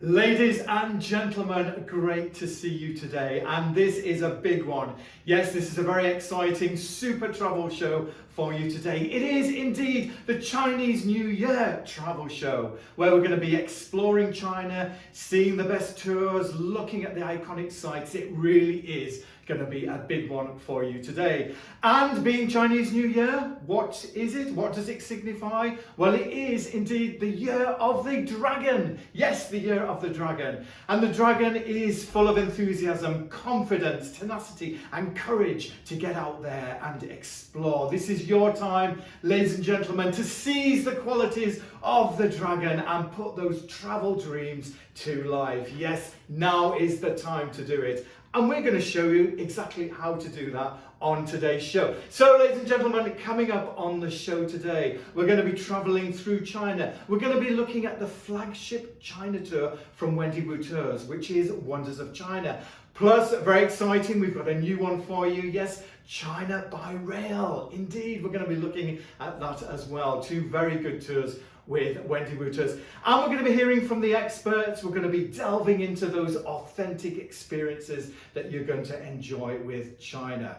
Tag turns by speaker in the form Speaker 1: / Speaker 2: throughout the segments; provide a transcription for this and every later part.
Speaker 1: Ladies and gentlemen, great to see you today, and this is a big one. Yes, this is a very exciting super travel show for you today. It is indeed the Chinese New Year travel show, where we're going to be exploring China, seeing the best tours, looking at the iconic sites. It really is going to be a big one for you today. And being Chinese New Year, what is it? What does it signify? Well, it is indeed the year of the dragon. Yes, the year of the dragon. And the dragon is full of enthusiasm, confidence, tenacity, and courage to get out there and explore. This is your time, ladies and gentlemen, to seize the qualities of the dragon and put those travel dreams to life. Yes, now is the time to do it. And we're going to show you exactly how to do that on today's show. So, ladies and gentlemen, coming up on the show today, we're going to be traveling through China. We're going to be looking at the flagship China tour from Wendy Wu Tours, which is Wonders of China. Plus, very exciting, we've got a new one for you. Yes, China by rail. Indeed, we're going to be looking at that as well. Two very good tours with Wendy Wu Tours. And we're going to be hearing from the experts. We're going to be delving into those authentic experiences that you're going to enjoy with China.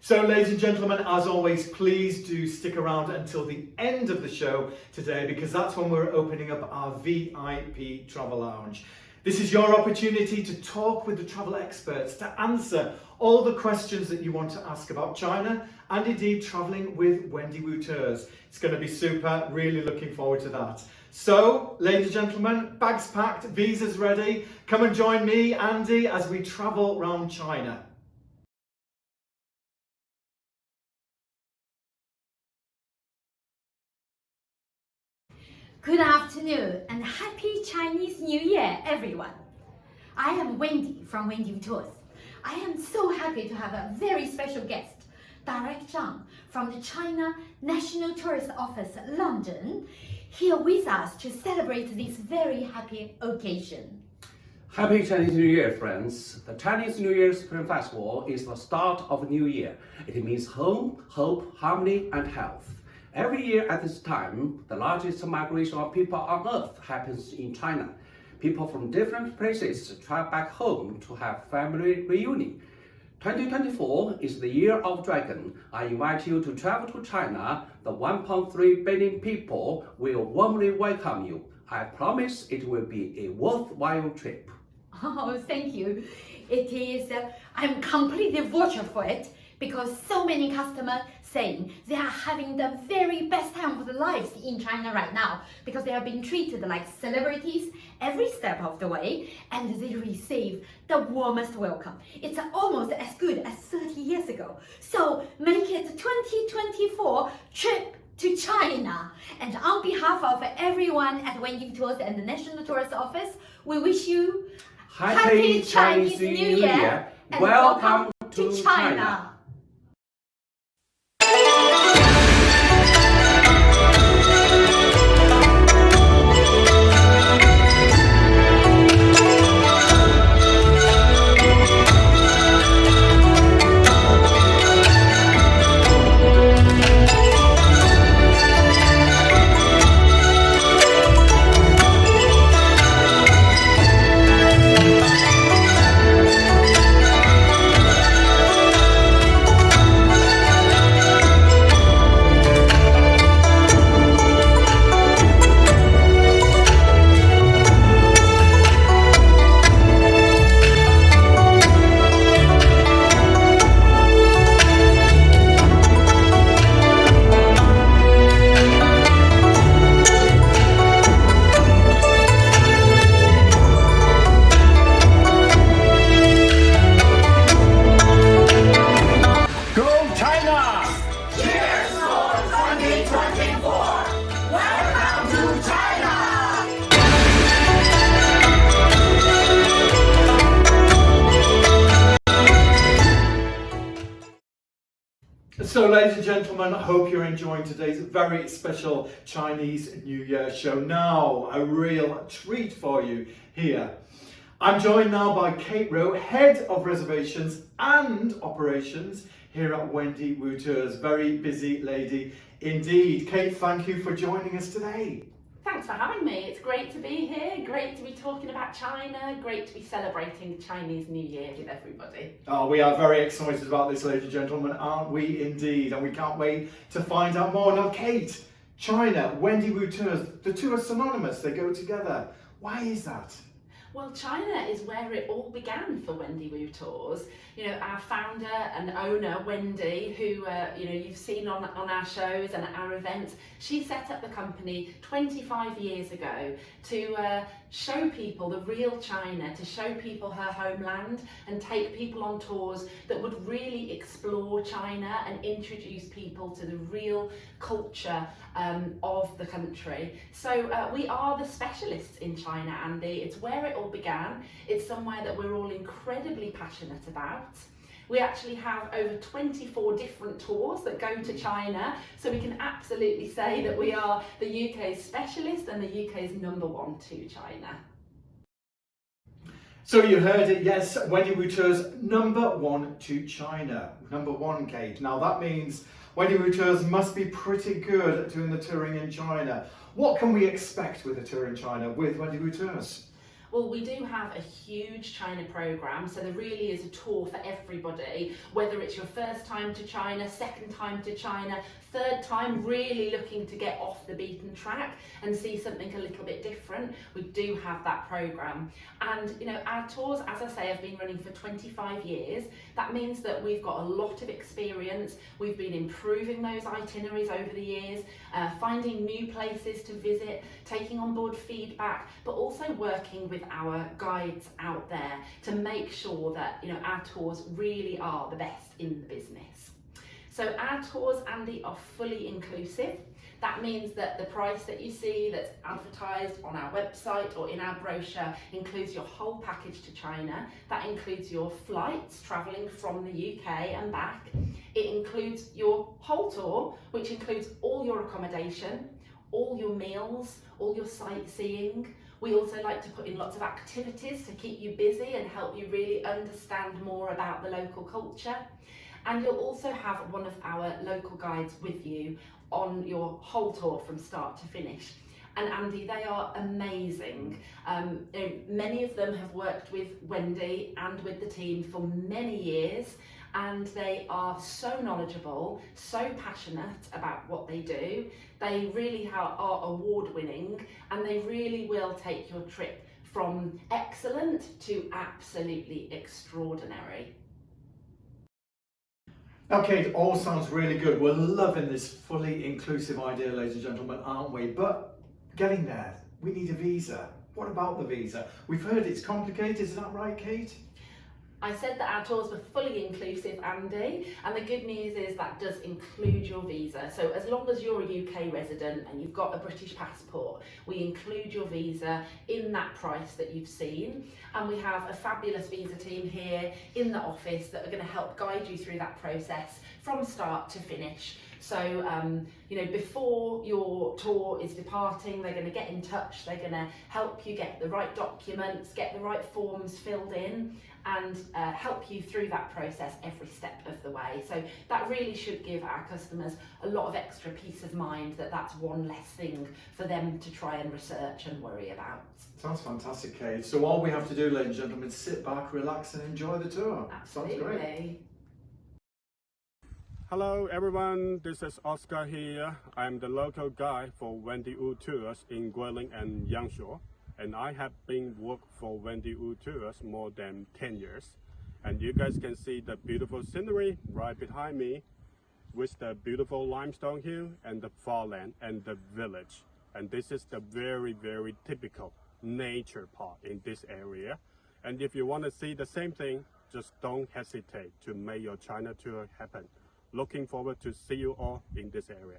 Speaker 1: So, ladies and gentlemen, as always, please do stick around until the end of the show today, because that's when we're opening up our VIP Travel Lounge. This is your opportunity to talk with the travel experts, to answer all the questions that you want to ask about China and indeed traveling with Wendy Wu Tours. It's going to be super, really looking forward to that. So, ladies and gentlemen, bags packed, visas ready. Come and join me, Andy, as we travel around China.
Speaker 2: Good afternoon and happy Chinese New Year, everyone. I am Wendy from Wendy Wu Tours. I am so happy to have a very special guest, Direct Zhang from the China National Tourist Office, London, here with us to celebrate this very happy occasion.
Speaker 3: Happy Chinese New Year, friends. The Chinese New Year Spring Festival is the start of a new year. It means home, hope, harmony, and health. Every year at this time, the largest migration of people on Earth happens in China. People from different places travel back home to have family reunion. 2024 is the year of dragon. I invite you to travel to China. The 1.3 billion people will warmly welcome you. I promise it will be a worthwhile trip.
Speaker 2: Oh, thank you. It is, I'm completely voucher for it, because so many customers saying they are having the very best time of their lives in China right now, because they are being treated like celebrities every step of the way, and they receive the warmest welcome. It's almost as good as 30 years ago. So make it 2024 trip to China. And on behalf of everyone at Wendy Tours and the National Tourist Office, we wish you
Speaker 3: Happy Chinese New Year and welcome to China.
Speaker 1: So, ladies and gentlemen, I hope you're enjoying today's very special Chinese New Year show. Now, a real treat for you here. I'm joined now by Kate Rowe, Head of Reservations and Operations here at Wendy Wu Tours. Very busy lady indeed. Kate, thank you for joining us today.
Speaker 4: thanks for having me. It's great to be here, great to be talking about China, great to be celebrating Chinese New Year with everybody.
Speaker 1: Oh, we are very excited about this, ladies and gentlemen, aren't we indeed? And we can't wait to find out more. Now, Kate, China, Wendy Wu tours, the two are synonymous, they go together. Why is that?
Speaker 4: Well, China is where it all began for Wendy Wu Tours. You know, our founder and owner, Wendy, who you've seen on our shows and our events, she set up the company 25 years ago to show people the real China, to show people her homeland and take people on tours that would really explore China and introduce people to the real culture of the country. So we are the specialists in China, Andy. It's where it all began. It's somewhere that we're all incredibly passionate about. We actually have over 24 different tours that go to China, so we can absolutely say that we are the UK's specialist and the UK's #1 to China.
Speaker 1: So you heard it, yes, Wendy Wu Tours #1 to China. #1, Kate. Now that means Wendy Wu Tours must be pretty good at doing the touring in China. What can we expect with a tour in China with Wendy Wu Tours?
Speaker 4: Well, we do have a huge China programme, so there really is a tour for everybody, whether it's your first time to China, second time to China, third time really looking to get off the beaten track and see something a little bit different. We do have that programme. And you know, our tours, as I say, have been running for 25 years. That means that we've got a lot of experience. We've been improving those itineraries over the years, finding new places to visit, taking on board feedback, but also working with our guides out there to make sure that, you know, our tours really are the best in the business. So our tours, Andy, are fully inclusive. That means that the price that you see that's advertised on our website or in our brochure includes your whole package to China. That includes your flights travelling from the UK and back. It includes your whole tour, which includes all your accommodation, all your meals, all your sightseeing. We also like to put in lots of activities to keep you busy and help you really understand more about the local culture. And you'll also have one of our local guides with you on your whole tour from start to finish. And Andy, they are amazing. Many of them have worked with Wendy and with the team for many years, and they are so knowledgeable, so passionate about what they do. They really are award-winning, and they really will take your trip from excellent to absolutely extraordinary.
Speaker 1: Okay, it all sounds really good. We're loving this fully inclusive idea, ladies and gentlemen, aren't we? But getting there, we need a visa. What about the visa? We've heard it's complicated, is that right, Kate?
Speaker 4: I said that our tours were fully inclusive, Andy, and the good news is that does include your visa. So as long as you're a UK resident and you've got a British passport, we include your visa in that price that you've seen. And we have a fabulous visa team here in the office that are going to help guide you through that process from start to finish. So, you know, before your tour is departing, they're going to get in touch, they're going to help you get the right documents, get the right forms filled in, and help you through that process every step of the way. So that really should give our customers a lot of extra peace of mind that that's one less thing for them to try and research and worry about.
Speaker 1: Sounds fantastic, Kate. So all we have to do, ladies and gentlemen, is sit back, relax and enjoy the tour.
Speaker 4: Absolutely.
Speaker 1: Sounds great.
Speaker 5: Hello everyone, this is Oscar here. I'm the local guide for Wendy Wu Tours in Guilin and Yangshuo. And I have been working for Wendy Wu Tours more than 10 years. And you guys can see the beautiful scenery right behind me with the beautiful limestone hill and the farmland and the village. And this is the very, very typical nature part in this area. And if you want to see the same thing, just don't hesitate to make your China tour happen. Looking forward to see you all in this area.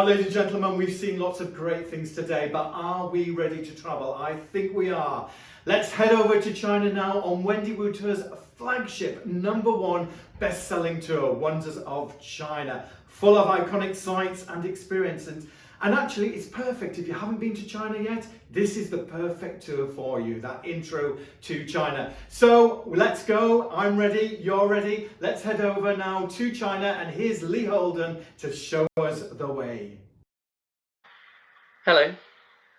Speaker 1: ladies and gentlemen, we've seen lots of great things today, but are we ready to travel? I think we are. Let's head over to China now on Wendy Wu Tour's flagship #1 best-selling tour, Wonders of China, full of iconic sights and experiences. And actually, it's perfect. If you haven't been to China yet, this is the perfect tour for you, that intro to China. So let's go. I'm ready. You're ready. Let's head over now to China. And here's Lee Holden to show us the way.
Speaker 6: Hello,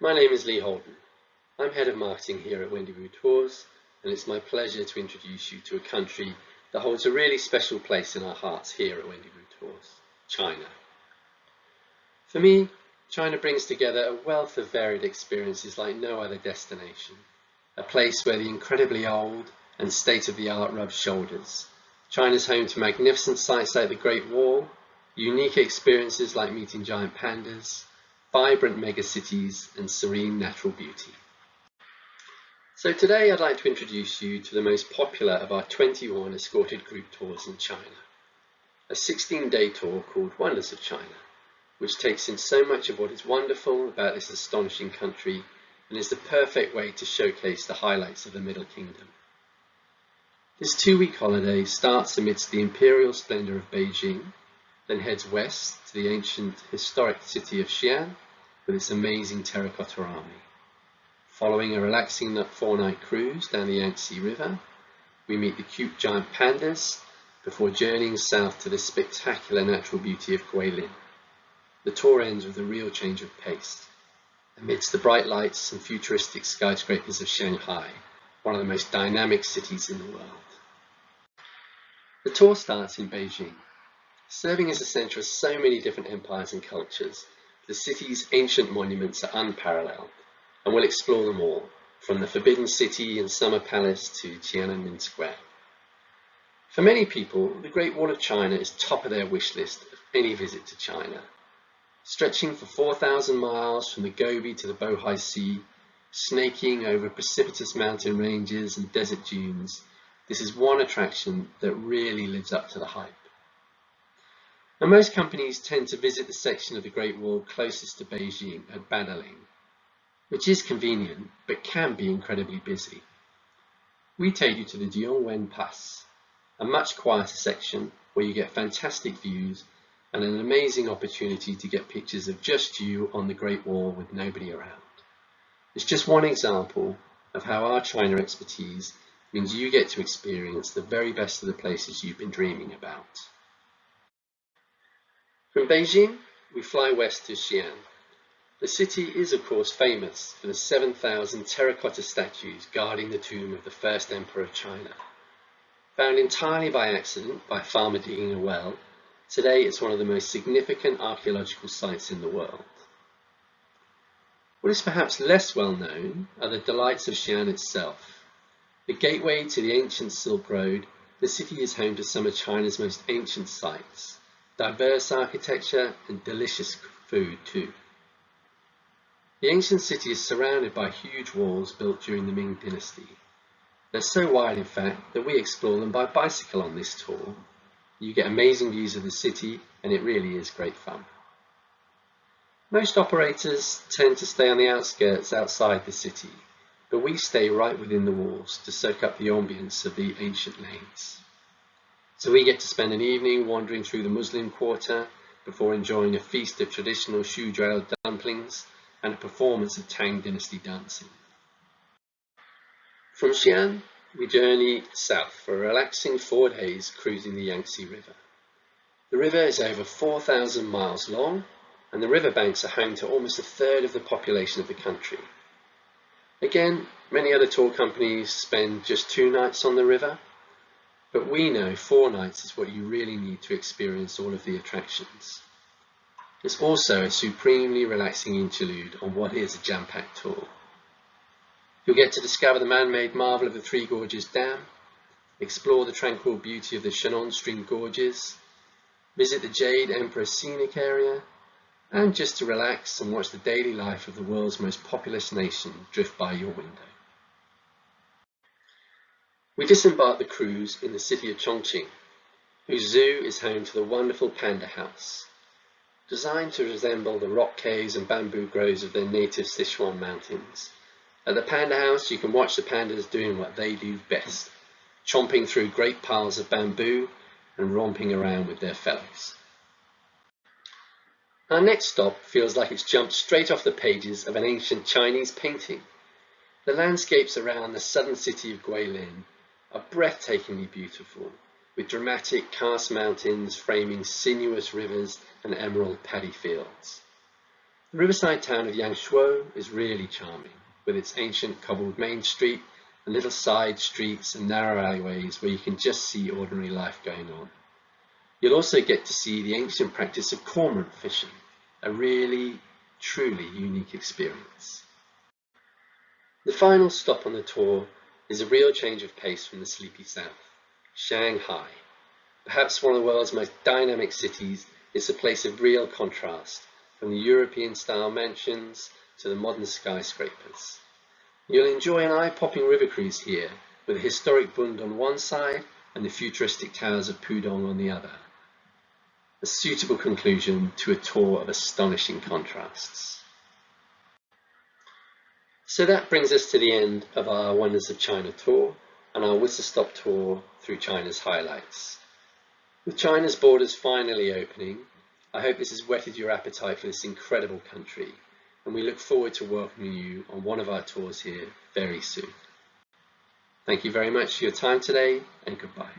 Speaker 6: my name is Lee Holden. I'm Head of Marketing here at Wendy Wu Tours, and it's my pleasure to introduce you to a country that holds a really special place in our hearts here at Wendy Wu Tours, China. For me, China brings together a wealth of varied experiences like no other destination, a place where the incredibly old and state-of-the-art rubs shoulders. China's home to magnificent sights like the Great Wall, unique experiences like meeting giant pandas, vibrant megacities and serene natural beauty. So today I'd like to introduce you to the most popular of our 21 escorted group tours in China, a 16-day tour called Wonders of China, which takes in so much of what is wonderful about this astonishing country and is the perfect way to showcase the highlights of the Middle Kingdom. This 2-week holiday starts amidst the imperial splendour of Beijing, then heads west to the ancient historic city of Xi'an with its amazing terracotta army. Following a relaxing 4-night cruise down the Yangtze River, we meet the cute giant pandas before journeying south to the spectacular natural beauty of Guilin. The tour ends with a real change of pace, amidst the bright lights and futuristic skyscrapers of Shanghai, one of the most dynamic cities in the world. The tour starts in Beijing. Serving as a centre of so many different empires and cultures, the city's ancient monuments are unparalleled, and we'll explore them all, from the Forbidden City and Summer Palace to Tiananmen Square. For many people, the Great Wall of China is top of their wish list of any visit to China. Stretching for 4,000 miles from the Gobi to the Bohai Sea, snaking over precipitous mountain ranges and desert dunes, this is one attraction that really lives up to the hype. Now, most companies tend to visit the section of the Great Wall closest to Beijing at Badaling, which is convenient but can be incredibly busy. We take you to the Diongwen Pass, a much quieter section where you get fantastic views and an amazing opportunity to get pictures of just you on the Great Wall with nobody around. It's just one example of how our China expertise means you get to experience the very best of the places you've been dreaming about. From Beijing, we fly west to Xi'an. The city is of course famous for the 7,000 terracotta statues guarding the tomb of the first emperor of China. Found entirely by accident by a farmer digging a well, today it's one of the most significant archaeological sites in the world. What is perhaps less well known are the delights of Xi'an itself. The gateway to the ancient Silk Road, the city is home to some of China's most ancient sites, diverse architecture and delicious food too. The ancient city is surrounded by huge walls built during the Ming dynasty. They're so wide in fact that we explore them by bicycle on this tour. You get amazing views of the city and it really is great fun. Most operators tend to stay on the outskirts outside the city, but we stay right within the walls to soak up the ambience of the ancient lanes. So we get to spend an evening wandering through the Muslim quarter before enjoying a feast of traditional Shu-dried dumplings and a performance of Tang dynasty dancing. From Xi'an, we journey south for a relaxing 4 days cruising the Yangtze River. The river is over 4,000 miles long, and the riverbanks are home to almost a third of the population of the country. Again, many other tour companies spend just 2 nights on the river, but we know 4 nights is what you really need to experience all of the attractions. It's also a supremely relaxing interlude on what is a jam-packed tour. You'll get to discover the man-made marvel of the Three Gorges Dam, explore the tranquil beauty of the Shannon Stream Gorges, visit the Jade Emperor Scenic Area, and just to relax and watch the daily life of the world's most populous nation drift by your window. We disembark the cruise in the city of Chongqing, whose zoo is home to the wonderful Panda House. designed to resemble the rock caves and bamboo groves of their native Sichuan mountains. At the Panda House, you can watch the pandas doing what they do best, chomping through great piles of bamboo and romping around with their fellows. Our next stop feels like it's jumped straight off the pages of an ancient Chinese painting. The landscapes around the southern city of Guilin are breathtakingly beautiful, with dramatic karst mountains framing sinuous rivers and emerald paddy fields. The riverside town of Yangshuo is really charming, with its ancient cobbled main street and little side streets and narrow alleyways where you can just see ordinary life going on. You'll also get to see the ancient practice of cormorant fishing, a really, truly unique experience. The final stop on the tour is a real change of pace from the sleepy south, Shanghai. Perhaps one of the world's most dynamic cities, it's a place of real contrast, from the European-style mansions to the modern skyscrapers. You'll enjoy an eye-popping river cruise here, with the historic Bund on one side and the futuristic towers of Pudong on the other. A suitable conclusion to a tour of astonishing contrasts. So that brings us to the end of our Wonders of China tour and our whistle-stop tour through China's highlights. With China's borders finally opening, I hope this has whetted your appetite for this incredible country, and we look forward to welcoming you on one of our tours here very soon. Thank you very much for your time today, and goodbye.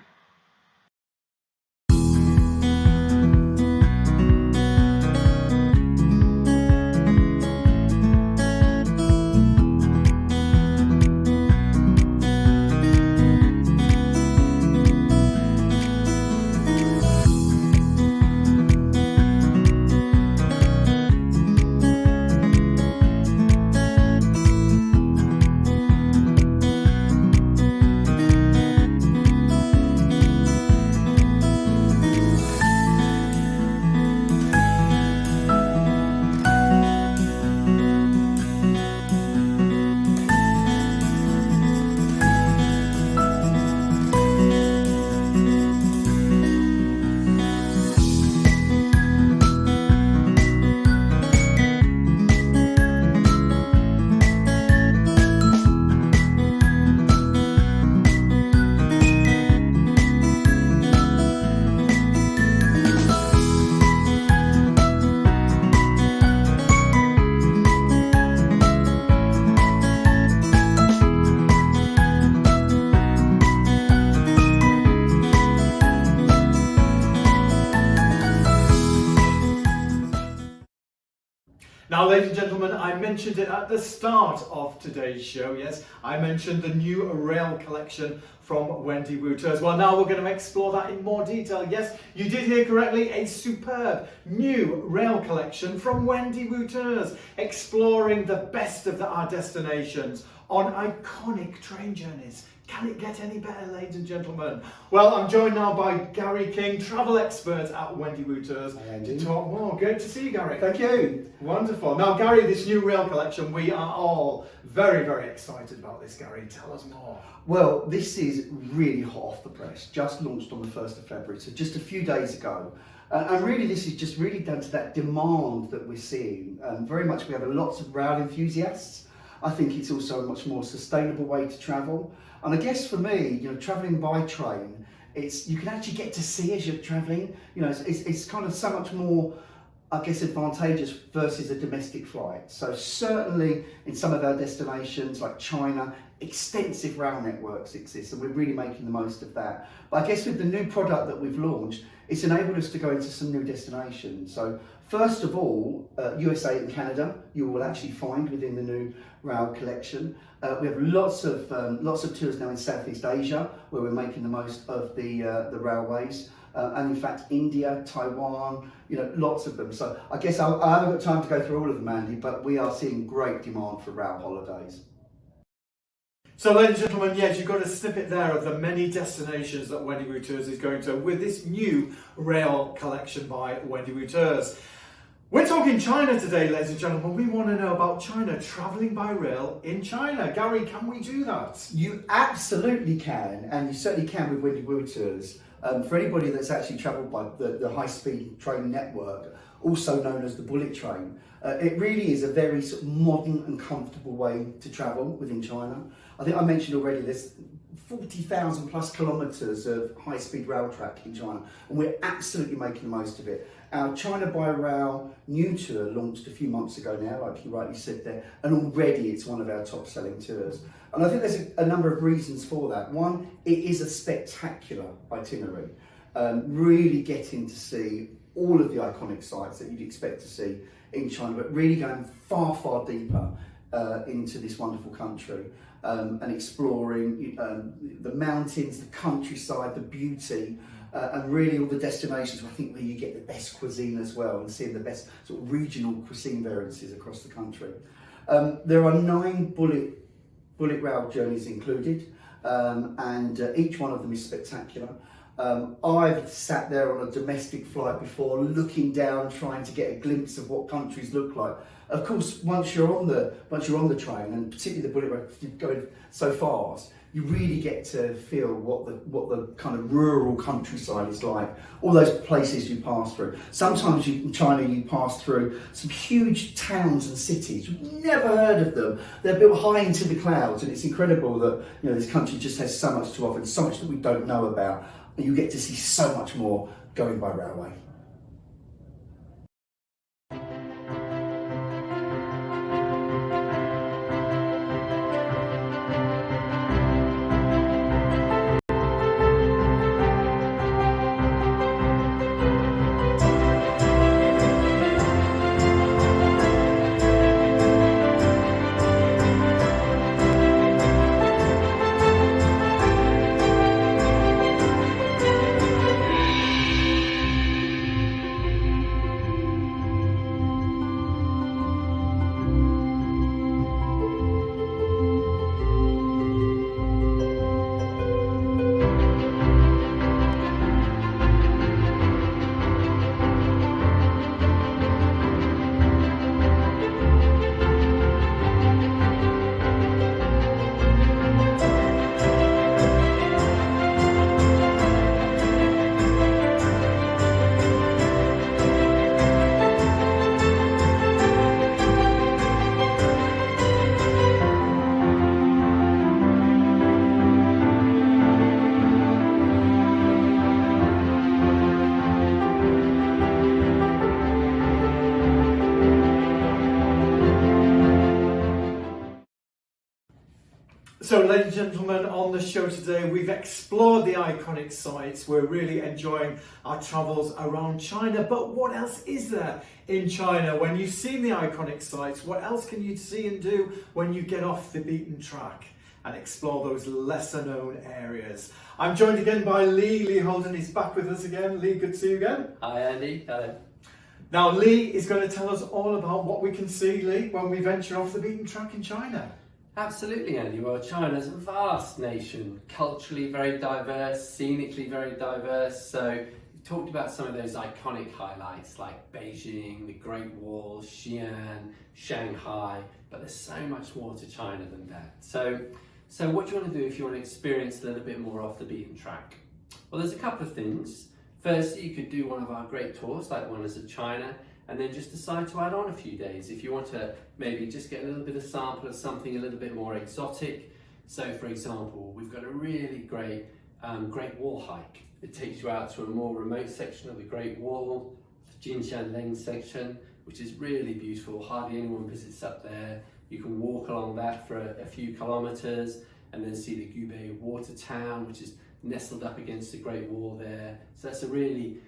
Speaker 1: Now, ladies and gentlemen, I mentioned it at the start of today's show. Yes, I mentioned the new rail collection from Wendy Wu Tours. Well, now we're going to explore that in more detail. Yes, you did hear correctly, a superb new rail collection from Wendy Wu Tours, exploring the best of our destinations on iconic train journeys. Can it get any better, ladies and gentlemen? Well, I'm joined now by Gary King, travel expert at Wendy Wu Tours, to talk more. Great to see you, Gary.
Speaker 7: Thank you.
Speaker 1: Wonderful. Now, Gary, this new rail collection, we are all very, very excited about this, Gary. Tell us more.
Speaker 7: Well, this is really hot off the press, just launched on the 1st of February, so just a few days ago. And really, this is just really down to that demand that we're seeing. Very much, we have lots of rail enthusiasts. I think it's also a much more sustainable way to travel. And I guess for me, travelling by train, you can actually get to see as you're travelling. It's kind of so much more, I guess, advantageous versus a domestic flight. So certainly in some of our destinations like China, extensive rail networks exist, and we're really making the most of that. But I guess with the new product that we've launched, it's enabled us to go into some new destinations. So first of all, USA and Canada, you will actually find within the new rail collection. We have lots of tours now in Southeast Asia, where we're making the most of the railways. And in fact, India, Taiwan, lots of them. So I guess I haven't got time to go through all of them, Andy, but we are seeing great demand for rail holidays.
Speaker 1: So, ladies and gentlemen, yes, you've got a snippet there of the many destinations that Wendy Wu Tours is going to with this new rail collection by Wendy Wu Tours. We're talking China today, ladies and gentlemen. We want to know about China, travelling by rail in China. Gary, can we do that?
Speaker 7: You absolutely can, and you certainly can with Wendy Wu Tours. For anybody that's actually travelled by the high-speed train network, also known as the bullet train. It really is a very sort of modern and comfortable way to travel within China. I think I mentioned already there's 40,000 plus kilometres of high-speed rail track in China, and we're absolutely making the most of it. Our China by Rail new tour launched a few months ago now, like you rightly said there, and already it's one of our top-selling tours. And I think there's a number of reasons for that. One, it is a spectacular itinerary, really getting to see all of the iconic sites that you'd expect to see in China, but really going far, far deeper into this wonderful country. And exploring the mountains, the countryside, the beauty, and really all the destinations I think where you get the best cuisine as well, and seeing the best sort of regional cuisine variances across the country. There are 9 bullet rail journeys included, and each one of them is spectacular. I've sat there on a domestic flight before, looking down, trying to get a glimpse of what countries look like. Of course, once you're on the train, and particularly the bullet rail, going so fast, you really get to feel what the kind of rural countryside is like. All those places you pass through. Sometimes in China you pass through some huge towns and cities. You've never heard of them. They're built high into the clouds, and it's incredible that this country just has so much to offer, and so much that we don't know about. And you get to see so much more going by railway.
Speaker 1: So, ladies and gentlemen, on the show today, we've explored the iconic sites. We're really enjoying our travels around China. But what else is there in China? When you've seen the iconic sites, what else can you see and do when you get off the beaten track and explore those lesser known areas? I'm joined again by Lee. Lee Holden is back with us again. Lee, good to see you again.
Speaker 6: Hi Andy, hello.
Speaker 1: Now, Lee is going to tell us all about what we can see, Lee, when we venture off the beaten track in China.
Speaker 6: Absolutely, Andy. Well, China's a vast nation, culturally very diverse, scenically very diverse. So we talked about some of those iconic highlights like Beijing, the Great Wall, Xi'an, Shanghai, but there's so much more to China than that. So what do you want to do if you want to experience a little bit more off the beaten track? Well, there's a couple of things. Firstly, you could do one of our great tours, like Wonders of China, and then just decide to add on a few days if you want to maybe just get a little bit of sample of something a little bit more exotic. So for example, we've got a really great Great Wall hike. It takes you out to a more remote section of the Great Wall, the Jinshanling section, which is really beautiful. Hardly anyone visits up there. You can walk along that for a few kilometers and then see the Gubei water town, which is nestled up against the Great Wall there. So that's a really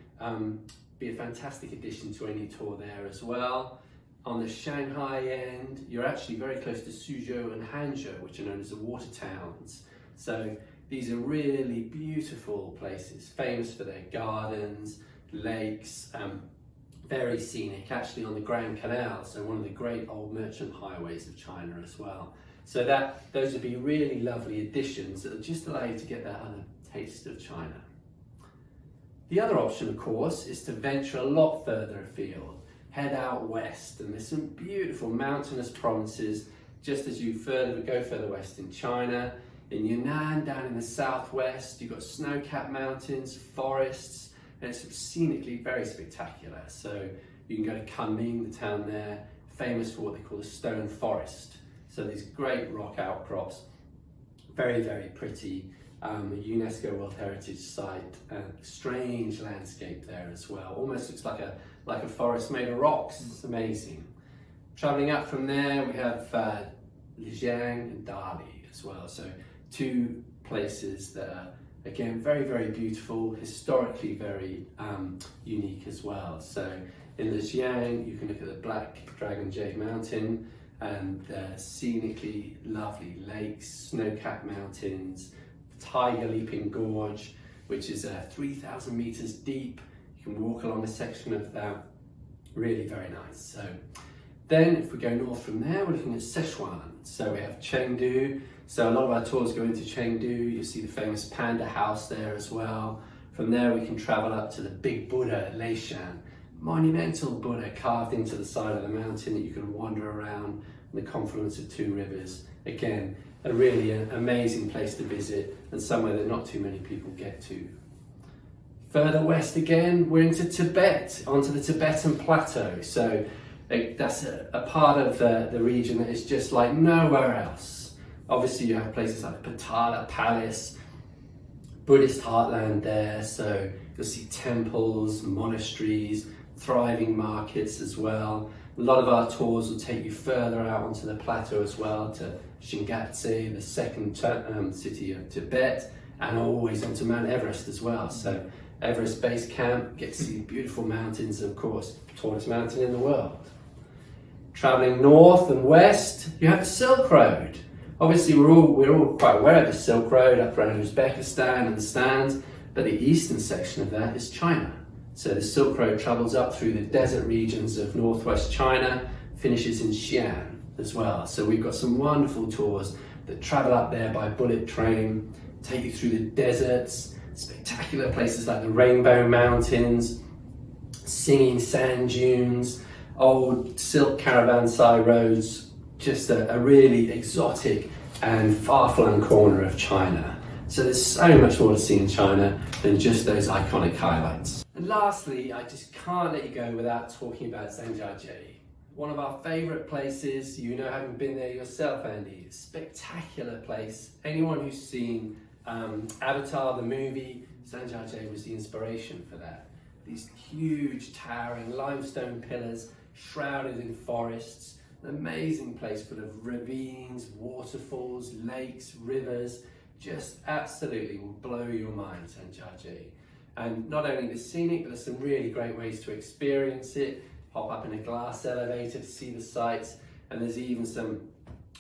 Speaker 6: be a fantastic addition to any tour there as well. On the Shanghai end, you're actually very close to Suzhou and Hangzhou, which are known as the water towns. So these are really beautiful places, famous for their gardens, lakes, very scenic, actually on the Grand Canal, so one of the great old merchant highways of China as well. So those would be really lovely additions that will just allow you to get that other taste of China. The other option, of course, is to venture a lot further afield, head out west, and there's some beautiful mountainous provinces just as you go further west in China. In Yunnan, down in the southwest, you've got snow-capped mountains, forests, and it's scenically very spectacular. So You can go to Kunming, the town there, famous for what they call the stone forest. So these great rock outcrops, very, very pretty. A UNESCO World Heritage Site, strange landscape there as well. Almost looks like a forest made of rocks. It's amazing. Traveling up from there, we have Lijiang and Dali as well. So two places that are, again, very, very beautiful, historically very unique as well. So in Lijiang, you can look at the Black Dragon Jade Mountain and the scenically lovely lakes, snow-capped mountains, Tiger Leaping Gorge, which is 3,000 meters deep. You can walk along a section of that. Really very nice. So then if we go north from there, we're looking at Sichuan. So we have Chengdu. So a lot of our tours go into Chengdu. You see the famous Panda House there as well. From there we can travel up to the big Buddha at Leishan. Monumental Buddha carved into the side of the mountain that you can wander around in the confluence of two rivers. Again, a really amazing place to visit and somewhere that not too many people get to. Further west again, we're into Tibet, onto the Tibetan plateau. So that's a part of the region that is just like nowhere else. Obviously you have places like Patala Palace, Buddhist heartland there. So you'll see temples, monasteries, thriving markets as well. A lot of our tours will take you further out onto the plateau as well, to Shingatse, the second city of Tibet, and always onto Mount Everest as well. So Everest Base Camp, get to see beautiful mountains, and of course, tallest mountain in the world. Traveling north and west, you have the Silk Road. Obviously, we're all quite aware of the Silk Road up around Uzbekistan and the stands, but the eastern section of that is China. So the Silk Road travels up through the desert regions of northwest China, finishes in Xi'an as well. So we've got some wonderful tours that travel up there by bullet train, take you through the deserts, spectacular places like the Rainbow Mountains, singing sand dunes, old silk caravanserai roads, just a really exotic and far-flung corner of China. So there's so much more to see in China than just those iconic highlights. And lastly, I just can't let you go without talking about Zhangjiajie. One of our favourite places, you know, having been there yourself, Andy. Spectacular place. Anyone who's seen Avatar, the movie, Zhangjiajie was the inspiration for that. These huge, towering limestone pillars, shrouded in forests, an amazing place full of ravines, waterfalls, lakes, rivers. Just absolutely will blow your mind, Zhangjiajie. And not only the scenic, but there's some really great ways to experience it. Hop up in a glass elevator to see the sights, and there's even some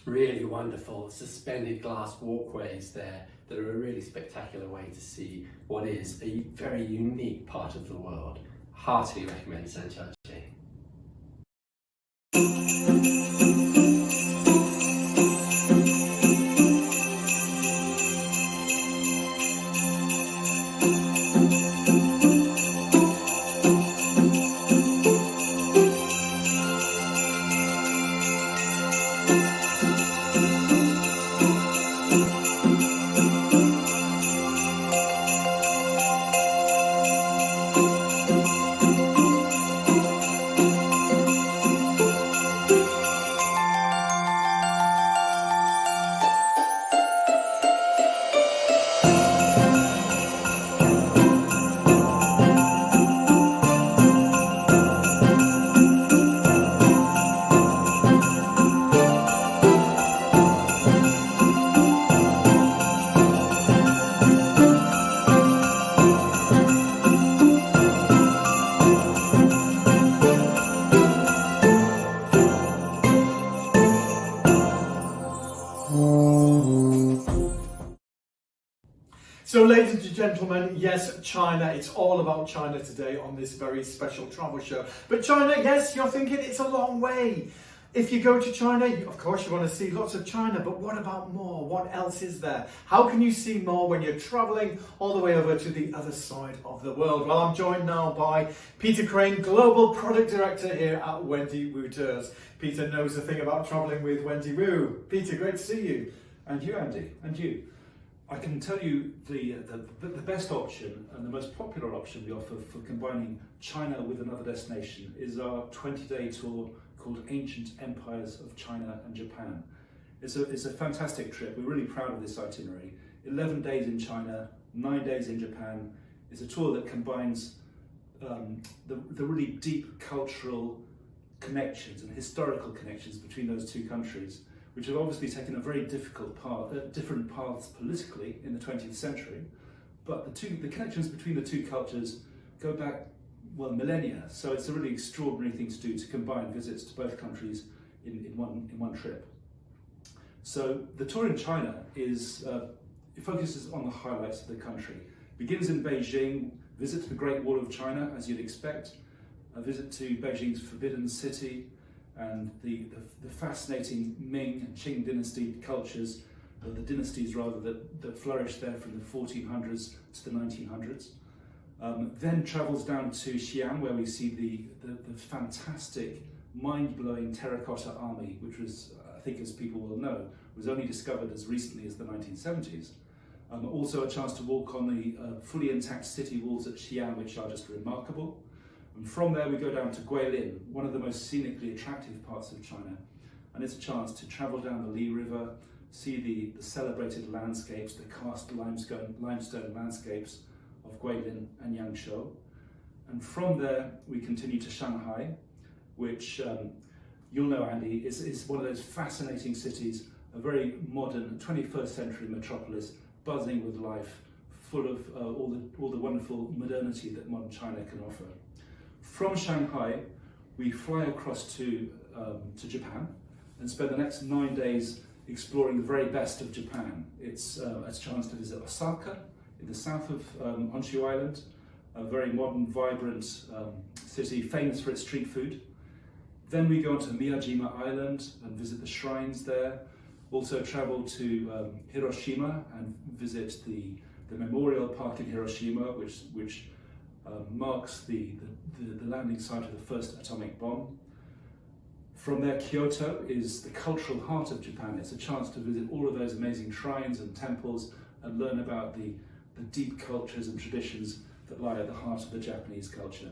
Speaker 6: really wonderful suspended glass walkways there that are a really spectacular way to see what is a very unique part of the world. Heartily recommend Zhangjiajie.
Speaker 1: So ladies and gentlemen, yes, China, it's all about China today on this very special travel show. But China, yes, you're thinking it's a long way. If you go to China, of course you want to see lots of China, but what about more? What else is there? How can you see more when you're traveling all the way over to the other side of the world? Well, I'm joined now by Peter Crane, Global Product Director here at Wendy Wu Tours. Peter knows a thing about traveling with Wendy Wu. Peter, great to see you. And you, Andy, and you.
Speaker 8: I can tell you the best option and the most popular option we offer for combining China with another destination is our 20-day tour called Ancient Empires of China and Japan. It's a fantastic trip. We're really proud of this itinerary. 11 days in China, 9 days in Japan. It's a tour that combines the really deep cultural connections and historical connections between those two countries, which have obviously taken a very different paths politically in the 20th century. But the connections between the two cultures go back, well, millennia. So it's a really extraordinary thing to do, to combine visits to both countries in one trip. So the tour in China it focuses on the highlights of the country. Begins in Beijing, visit to the Great Wall of China, as you'd expect, a visit to Beijing's Forbidden City, and the fascinating Ming and Qing dynasty cultures, the dynasties rather, that flourished there from the 1400s to the 1900s. Then travels down to Xi'an, where we see the fantastic, mind-blowing terracotta army, which was, I think as people will know, was only discovered as recently as the 1970s. Also a chance to walk on the fully intact city walls at Xi'an, which are just remarkable. And from there we go down to Guilin, one of the most scenically attractive parts of China. And it's a chance to travel down the Li River, see the celebrated landscapes, the karst limestone landscapes of Guilin and Yangzhou. And from there we continue to Shanghai, which you'll know, Andy, is one of those fascinating cities, a very modern 21st century metropolis, buzzing with life, full of all the wonderful modernity that modern China can offer. From Shanghai, we fly across to Japan and spend the next 9 days exploring the very best of Japan. It's a chance to visit Osaka in the south of Honshu Island, a very modern, vibrant city famous for its street food. Then we go on to Miyajima Island and visit the shrines there. Also travel to Hiroshima and visit the memorial park in Hiroshima, which marks the landing site of the first atomic bomb. From there, Kyoto is the cultural heart of Japan. It's a chance to visit all of those amazing shrines and temples and learn about the deep cultures and traditions that lie at the heart of the Japanese culture.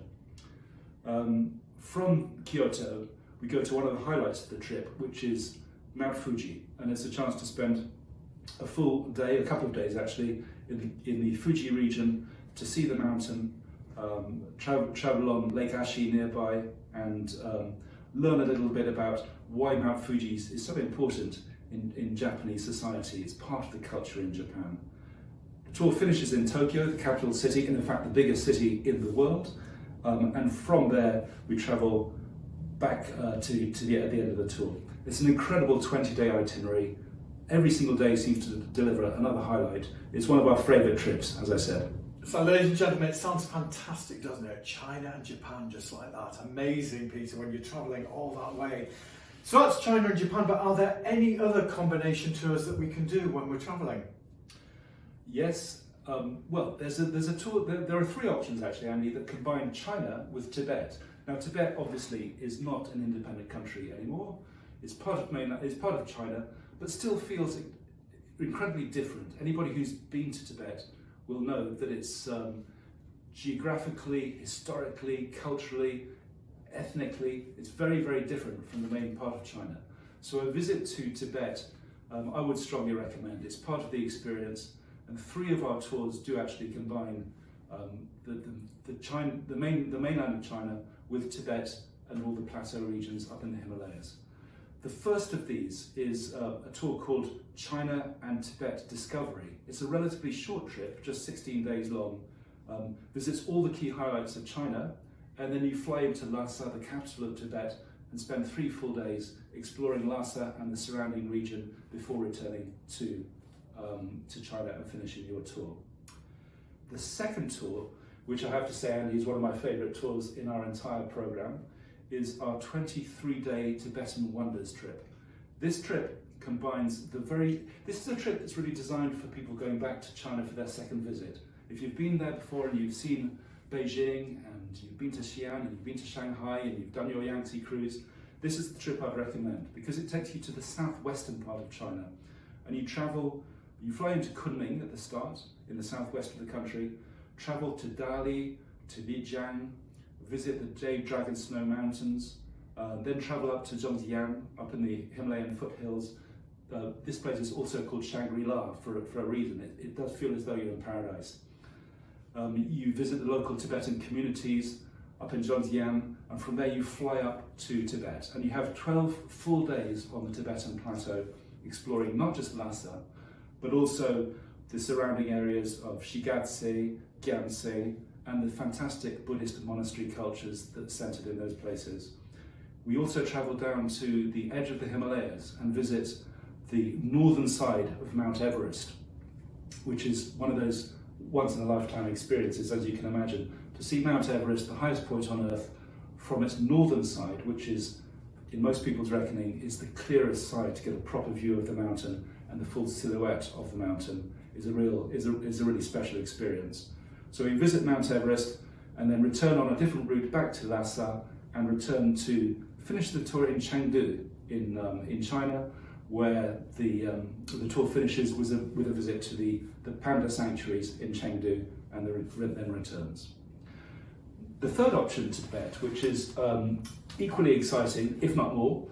Speaker 8: From Kyoto, we go to one of the highlights of the trip, which is Mount Fuji, and it's a chance to spend a full day, a couple of days actually, in the Fuji region to see the mountain, travel on Lake Ashi nearby, and learn a little bit about why Mount Fuji is so important in Japanese society. It's part of the culture in Japan. The tour finishes in Tokyo, the capital city, and in fact the biggest city in the world, and from there we travel back at the end of the tour. It's an incredible 20-day itinerary. Every single day seems to deliver another highlight. It's one of our favourite trips, as I said.
Speaker 1: So ladies and gentlemen, it sounds fantastic, doesn't it? China and Japan just like that. Amazing, Peter, when you're travelling all that way. So that's China and Japan, but are there any other combination tours that we can do when we're travelling?
Speaker 8: Yes, well, there's a tour. There are three options actually, Andy, that combine China with Tibet. Now, Tibet obviously is not an independent country anymore. It's part of China, but still feels incredibly different. Anybody who's been to Tibet will know that it's geographically, historically, culturally, ethnically, it's very, very different from the main part of China. So a visit to Tibet, I would strongly recommend. It's part of the experience, and 3 of our tours do actually combine the mainland of China with Tibet and all the plateau regions up in the Himalayas. The first of these is a tour called China and Tibet Discovery. It's a relatively short trip, just 16 days long, visits all the key highlights of China, and then you fly into Lhasa, the capital of Tibet, and spend 3 full days exploring Lhasa and the surrounding region before returning to China and finishing your tour. The second tour, which I have to say, Andy, is one of my favourite tours in our entire programme, is our 23-day Tibetan Wonders trip. This trip combines this is a trip that's really designed for people going back to China for their second visit. If you've been there before and you've seen Beijing, and you've been to Xi'an, and you've been to Shanghai, and you've done your Yangtze cruise, this is the trip I'd recommend, because it takes you to the southwestern part of China, and you travel You fly into Kunming at the start, in the southwest of the country, travel to Dali, to Lijiang, visit the Jade Dragon Snow Mountains, then travel up to Zhongjiang, up in the Himalayan foothills. This place is also called Shangri-La for a reason. It does feel as though you're in paradise. You visit the local Tibetan communities up in Zhongjiang, and from there you fly up to Tibet. And you have 12 full days on the Tibetan plateau, exploring not just Lhasa, but also the surrounding areas of Shigatse, Gyaltse, and the fantastic Buddhist monastery cultures that are centered in those places. We also travel down to the edge of the Himalayas and visit the northern side of Mount Everest, which is one of those once-in-a-lifetime experiences, as you can imagine. To see Mount Everest, the highest point on Earth, from its northern side, which is, in most people's reckoning, is the clearest side to get a proper view of the mountain and the full silhouette of the mountain, is a really special experience. So we visit Mount Everest and then return on a different route back to Lhasa and return to finish the tour in Chengdu in China, where the tour finishes with a visit to the panda sanctuaries in Chengdu and then returns. The third option to Tibet, which is equally exciting, if not more,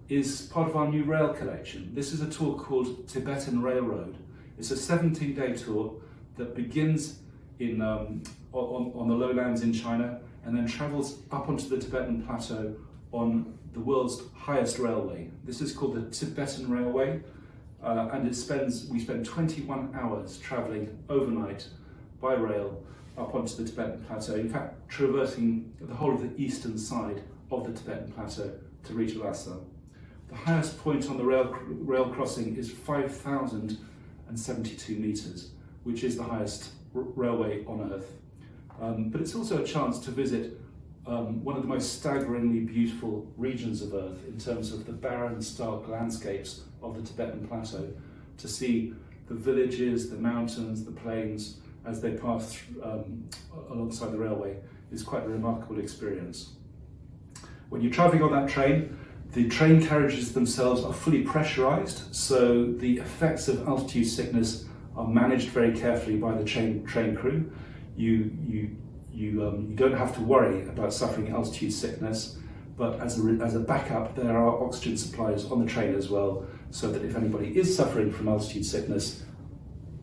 Speaker 8: is part of our new rail collection. This is a tour called Tibetan Railroad. It's a 17-day tour that begins on the lowlands in China and then travels up onto the Tibetan plateau on the world's highest railway. This is called the Tibetan Railway, and we spend 21 hours traveling overnight by rail up onto the Tibetan plateau, in fact traversing the whole of the eastern side of the Tibetan plateau to reach Lhasa. The highest point on the rail crossing is 5,072 meters, which is the highest railway on Earth. But it's also a chance to visit one of the most staggeringly beautiful regions of Earth in terms of the barren, stark landscapes of the Tibetan plateau, to see the villages, the mountains, the plains as they pass alongside the railway is quite a remarkable experience. When you're travelling on that train, the train carriages themselves are fully pressurised, so the effects of altitude sickness are managed very carefully by the train crew. You don't have to worry about suffering altitude sickness, but as a backup, there are oxygen supplies on the train as well, so that if anybody is suffering from altitude sickness,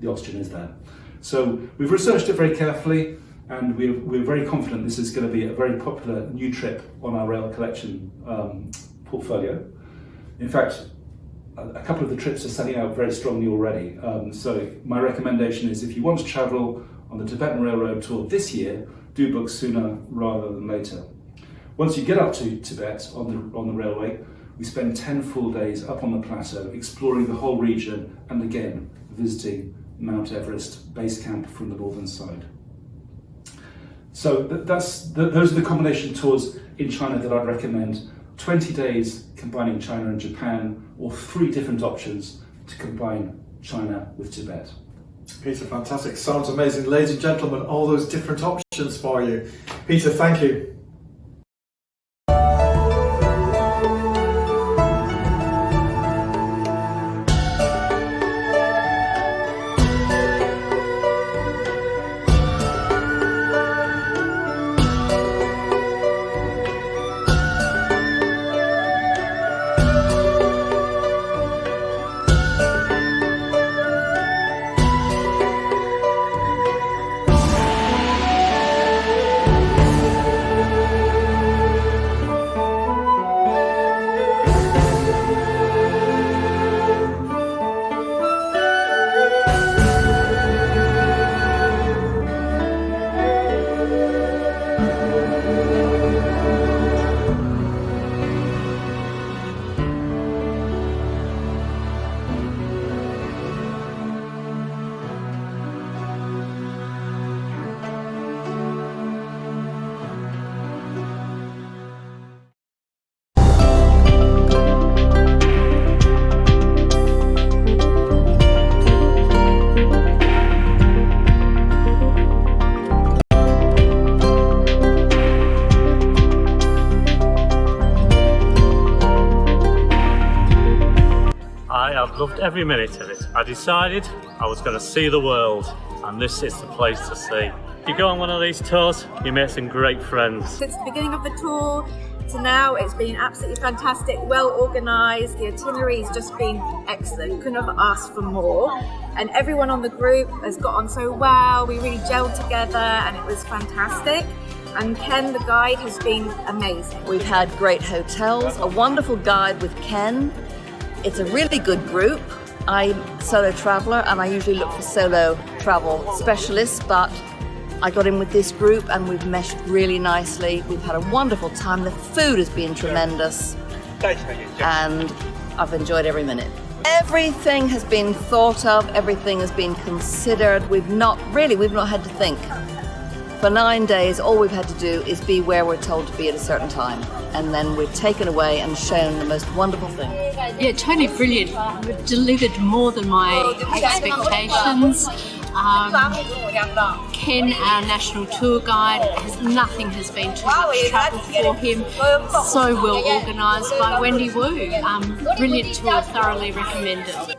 Speaker 8: the oxygen is there. So we've researched it very carefully, and we're very confident this is going to be a very popular new trip on our rail collection portfolio. In fact, a couple of the trips are selling out very strongly already. So my recommendation is, if you want to travel on the Tibetan Railroad tour this year, do book sooner rather than later. Once you get up to Tibet on the railway, we spend 10 full days up on the plateau, exploring the whole region, and again visiting Mount Everest base camp from the northern side. So those are the combination tours in China that I'd recommend. 20 days combining China and Japan, or 3 different options to combine China with Tibet.
Speaker 1: Peter, fantastic. Sounds amazing. Ladies and gentlemen, all those different options for you. Peter, thank you.
Speaker 9: I have loved every minute of it. I decided I was going to see the world, and this is the place to see. If you go on one of these tours, you make some great friends.
Speaker 10: Since the beginning of the tour to now, it's been absolutely fantastic, well organised. The itinerary has just been excellent. Couldn't have asked for more. And everyone on the group has got on so well. We really gelled together and it was fantastic. And Ken, the guide, has been amazing.
Speaker 11: We've had great hotels, a wonderful guide with Ken. It's a really good group. I'm a solo traveller and I usually look for solo travel specialists, but I got in with this group and we've meshed really nicely. We've had a wonderful time. The food has been tremendous and I've enjoyed every minute. Everything has been thought of, everything has been considered. We've not had to think. For 9 days, all we've had to do is be where we're told to be at a certain time. And then we're taken away and shown the most wonderful thing.
Speaker 12: Yeah, totally brilliant. We've delivered more than my expectations. Ken, our national tour guide, nothing has been too much trouble for him. So well organised by Wendy Wu. Brilliant tour, thoroughly recommended.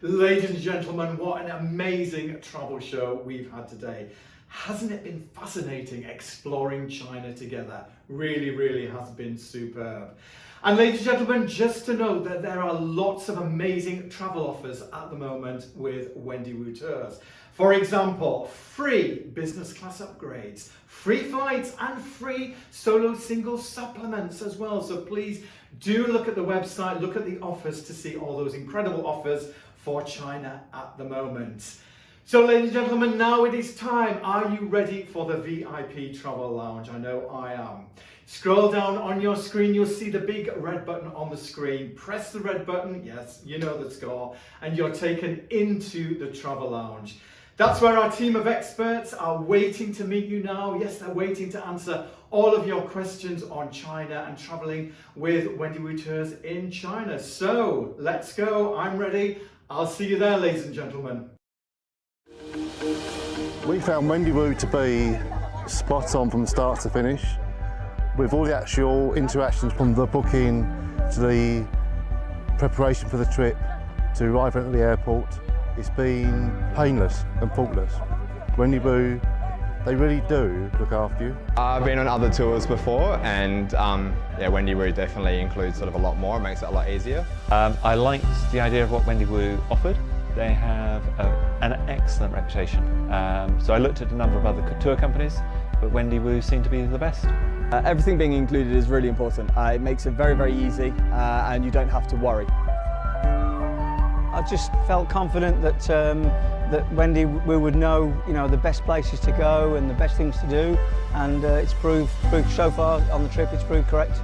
Speaker 1: Ladies and gentlemen, what an amazing travel show we've had today. Hasn't it been fascinating exploring China together? Really, really has been superb. And ladies and gentlemen, just to know that there are lots of amazing travel offers at the moment with Wendy Wu Tours. For example, free business class upgrades, free flights and free solo single supplements as well. So please do look at the website, look at the offers to see all those incredible offers for China at the moment. So ladies and gentlemen, now it is time. Are you ready for the VIP Travel Lounge? I know I am. Scroll down on your screen, you'll see the big red button on the screen. Press the red button, yes, you know the score, and you're taken into the Travel Lounge. That's where our team of experts are waiting to meet you now. Yes, they're waiting to answer all of your questions on China and traveling with Wendy Wu Tours in China. So let's go, I'm ready. I'll see you there, ladies and gentlemen.
Speaker 13: We found Wendy Wu to be spot on from start to finish, with all the actual interactions from the booking to the preparation for the trip to arriving at the airport. It's been painless and faultless. Wendy Wu, they really do look after you.
Speaker 14: I've been on other tours before and yeah, Wendy Wu definitely includes sort of a lot more, it makes it a lot easier.
Speaker 15: I liked the idea of what Wendy Wu offered. They have an excellent reputation. So I looked at a number of other tour companies, but Wendy Wu seemed to be the best.
Speaker 16: Everything being included is really important. It makes it very, very easy and you don't have to worry.
Speaker 17: I just felt confident that that Wendy would know, the best places to go and the best things to do, and it's proved so far on the trip. It's proved correct.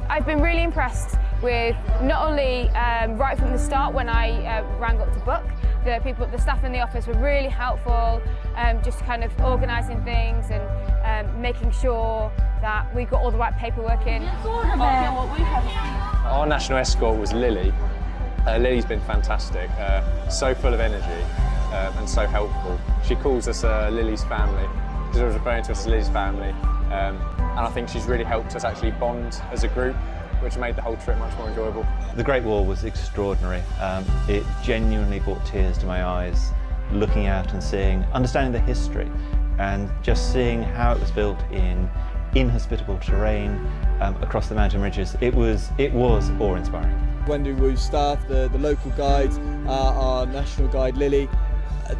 Speaker 18: I've been really impressed with not only right from the start when I rang up to book. The staff in the office were really helpful, just kind of organising things and making sure that we got all the right paperwork in.
Speaker 19: Our national escort was Lily. Lily's been fantastic, so full of energy and so helpful. She calls us Lily's family. She was referring to us as Lily's family. and I think she's really helped us actually bond as a group, which made the whole trip much more enjoyable.
Speaker 15: The Great Wall was extraordinary. It genuinely brought tears to my eyes, looking out and seeing, understanding the history, and just seeing how it was built in inhospitable terrain across the mountain ridges. It was awe-inspiring.
Speaker 16: Wendy Wu staff, the local guides, our national guide Lily,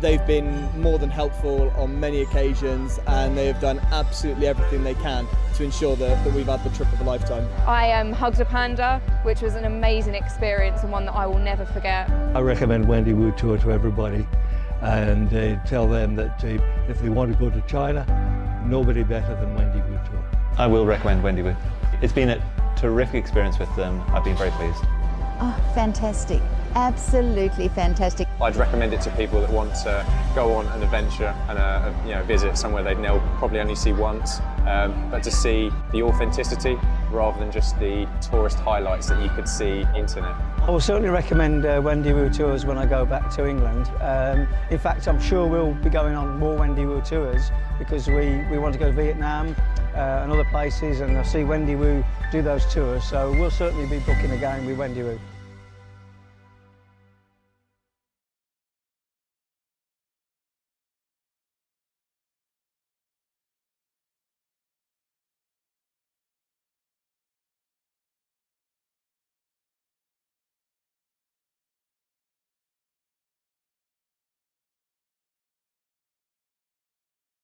Speaker 16: they've been more than helpful on many occasions, and they have done absolutely everything they can to ensure that we've had the trip of a lifetime.
Speaker 18: I hugged a panda, which was an amazing experience and one that I will never forget.
Speaker 20: I recommend Wendy Wu Tour to everybody, and tell them that if they want to go to China, nobody better than Wendy Wu Tour.
Speaker 15: I will recommend Wendy Wu. It's been a terrific experience with them. I've been very pleased.
Speaker 21: Oh, fantastic. Absolutely fantastic.
Speaker 19: I'd recommend it to people that want to go on an adventure and visit somewhere they'd probably only see once, but to see the authenticity rather than just the tourist highlights that you could see internet.
Speaker 17: I will certainly recommend Wendy Wu tours when I go back to England. In fact, I'm sure we'll be going on more Wendy Wu tours because we want to go to Vietnam and other places, and I see Wendy Wu do those tours, so we'll certainly be booking again with Wendy Wu.